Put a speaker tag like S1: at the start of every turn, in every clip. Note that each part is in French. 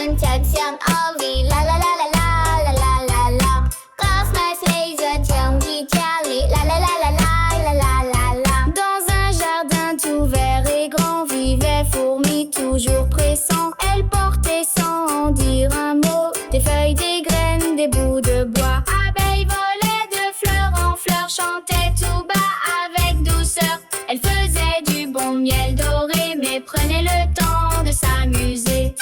S1: 1000 像奥利，啦啦啦啦啦啦啦啦啦。Cosmos laser tient dit Charlie, la la la la la la la la la. Dans un jardin tout vert et grand vivaient fourmis toujours pressants. Elles portaient sans en dire un mot, des feuilles, des graines, des bouts de bois. Abeilles volaient de fleur en fleur, chantaient tout bas avec douceur. Elles faisaient du bon miel doré, mais prenaient le temps de s'amuser.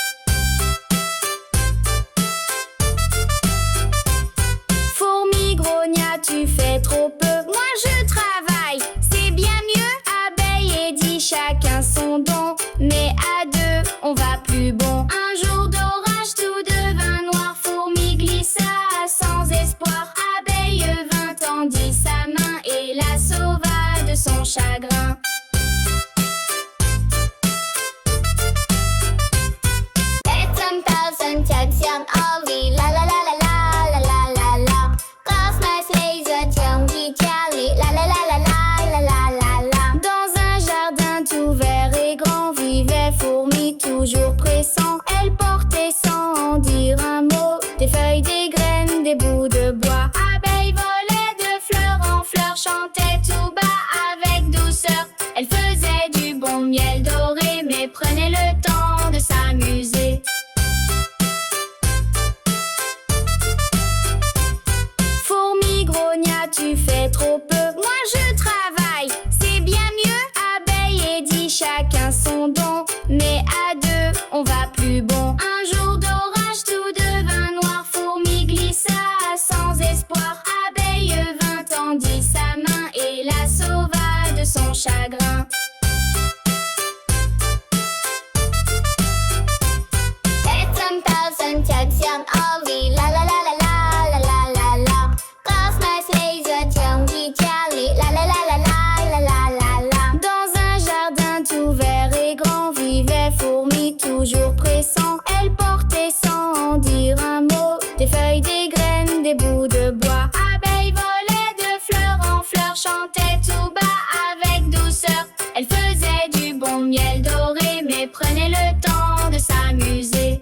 S1: Fourmi grogna, tu fais trop peu, moi je travaille, c'est bien mieux. Abeille et dit chacun son don, mais à deux on va plus bon. Un jour d'orage tout devint noir, fourmi glissa sans espoir. Abeille vint tendit sa main et la sauva de son chagrin.像奥利，啦啦啦啦啦啦啦啦啦。Cosmos laser tient dit Charlie, la la la la la la la la la. Dans un jardin tout vert et grand vivaient fourmis toujours pressants. Elles portaient sans en dire un mot, des feuilles, des graines, des bouts de bois. Abeilles volaient de fleur en fleur, chantaient tout bas avec douceur. Elles faisaient du bon miel doré, mais prenaient le temps de s'amuser. Tu fais trop peu, moi je travaille, c'est bien mieux. Abeille et dit chacun son don, mais à deux on va plus bon. Un jour d'orage tout devint noir, fourmi glissa sans espoir. Abeille vint tendit sa main et la sauva de son chagrin.像奥利，啦啦啦啦啦啦啦啦啦。Cosmos laser tient dit Charlie, la la la la la la la la la. Dans un jardin tout vert et grand vivaient fourmis toujours pressants. Elles portaient sans en dire un mot, des feuilles, des graines, des bouts de bois. Abeilles volaient de fleur en fleur, chantaient tout bas avec douceur. Elles faisaient du bon miel doré, mais prenaient le temps de s'amuser.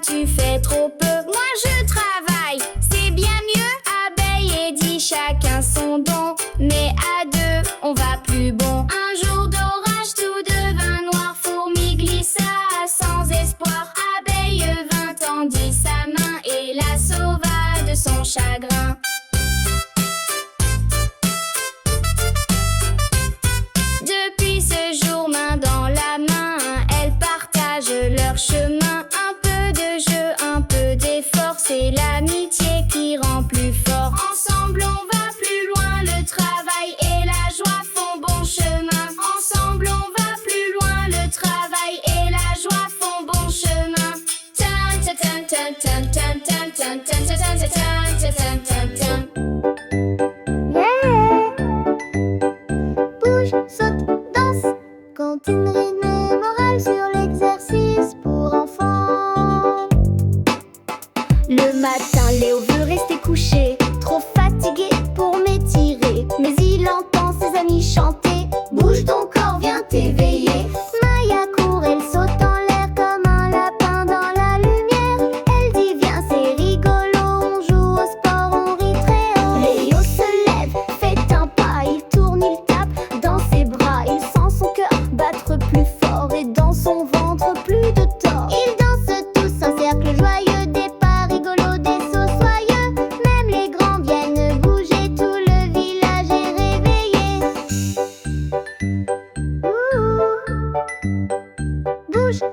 S1: Tu fais trop peu, moi je travaille, c'est bien mieux. Abeille et dit chacun son don, mais à deux on va plus bon. Un jour d'orage tout devint noir, fourmi glissa sans espoir. Abeille vint tendit sa main et la sauva de son chagrin. Depuis ce jour, main dans la main, elles partagent leur chemin. C'est l'amitié qui rend plus fort. Ensemble on va plus loin, le travail et la joie font bon chemin. Ensemble on va plus loin, le travail et la joie font bon chemin. Tan tan tan tan tan tan tan tan tan tan tan tan tan tan.
S2: Bouge, saute, danse, continue rythme moral sur l'exercice pour enfants. Le matin, Léo veut rester couché, trop fatigué pour m'étirer. Mais il entend ses amis chanter, bouge ton corps, viens t'éveiller. Maya court, elle saute en l'air comme un lapin dans la lumière. Elle dit viens, c'est rigolo, on joue au sport, on rit très haut. Léo se lève, fait un pas, il tourne, il tape dans ses bras. Il sent son cœur battre plus fort et dans son ventre plus de tort. Ils dansent tous un cercle joyeux.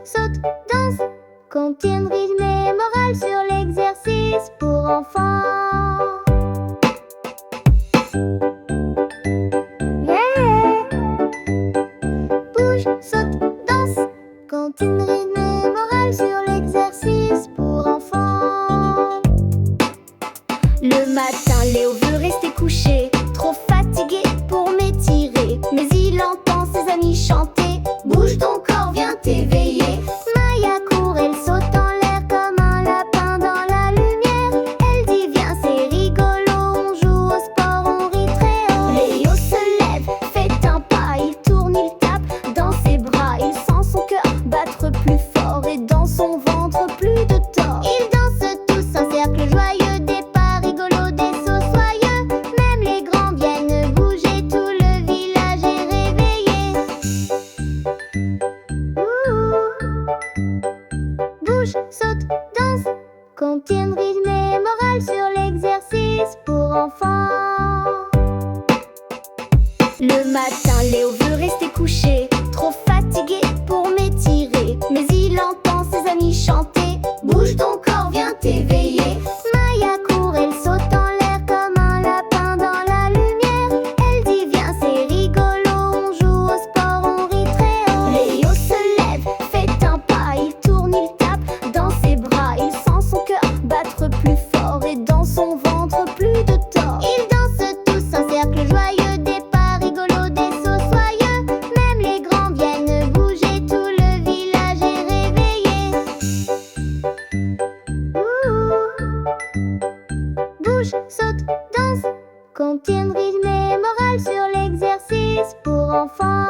S2: Saute, danse, contiennent rythme et morale sur l'exercice pour enfants. Bouge, saute, danse, contiennent rythme et morale sur l'exercice pour enfants. Le matin, Léo veut rester couché, trop fatigué pour m'étirer. Mais il entend ses amis chanter, bouge ton corps, viens t'éveiller. Maya court, elle saute en l'air comme un lapin dans la lumière. Elle dit viens, c'est rigolo, on joue au sport, on rit très haut. Léo se lève, fait un pas, il tourne, Léo veut rester couché, trop fatigué pour m'étirer. Mais il entend ses amis chanter: bouge ton corps, viens t'éveiller. Maya court, elle saute en l'air comme un lapin dans la lumière. Elle dit: viens, c'est rigolo, on joue au sport, on rit très haut. Léo se lève, fait un pas, il tourne, il tape dans ses bras. Il sent son cœur battre plus fort et dans son ventre plus de tort. Ils dansent tous un cercle joyeux, des pas rigolos, des sauts soyeux. Même les grands viennent bouger, tout le village est réveillé. Ouh. Bouge, saute, danse, contiennent rythme et morale sur l'exercice pour enfants.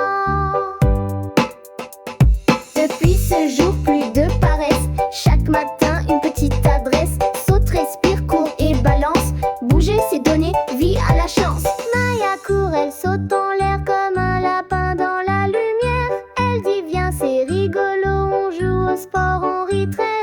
S2: Depuis ce jour, plus de paresse. Chaque matin, une petite adresse. Saute, respire, court et balance. Bouger, c'est donner vie à la chance. Maya court, elle saute en l'air comme un lapin dans la lumière. Elle dit: viens, c'est rigolo, on joue au sport, on rit très